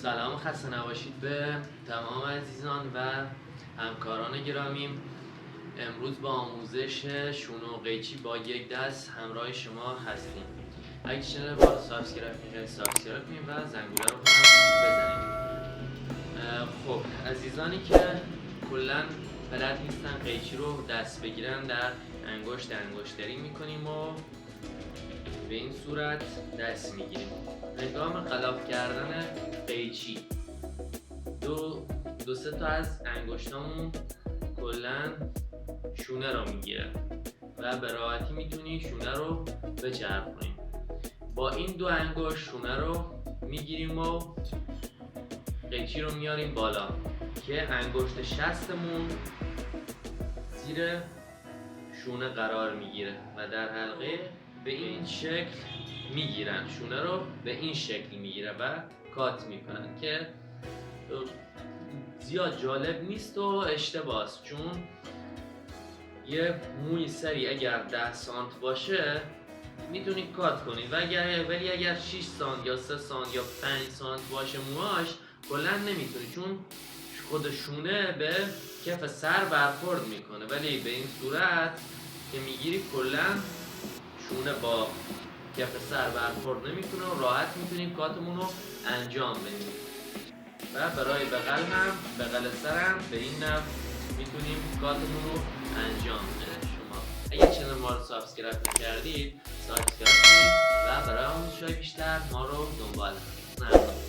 سلام، خسته نباشید به تمام عزیزان و همکاران گرامیم. امروز با آموزش شونه و قیچی با یک دست همراه شما هستیم. اگه چنل ما رو سابسکرایب کنید و زنگوله رو هم بزنید. خب عزیزانی که کلا بلد نیستن قیچی رو دست بگیرن، در انگشتری میکنیم و به این صورت دست میگیریم. هنگام غلاف کردن قیچی دو سه تا از انگشتامون کلا شونه رو میگیره و به راحتی میتونی شونه رو بچرخونیم. با این دو انگشت شونه رو میگیریم و قیچی رو میاریم بالا که انگشت شستمون زیر شونه قرار میگیره و در حلقه به این شکل میگیرن، شونه رو به این شکل میگیره و کات میکنن که زیاد جالب نیست و اشتباهه، چون یه موی سری اگر 10 سانت باشه میتونی کات کنی ولی اگر 6 سانت یا 3 سانت یا 5 سانت باشه موهاش کلا نمیتونی، چون خود شونه به کف سر برخورد میکنه. ولی به این صورت که میگیری کلا شونه با کف سر برخورد نمیکنه و راحت میتونیم کاتمون رو انجام بدیم و برای بغل سرم به این نحو میتونیم کاتمون رو انجام بدیم. شما اگه چنل ما رو سابسکرایب کردید سابسکرایب کنید و برای آموزش‌های بیشتر ما رو دنبال کنید.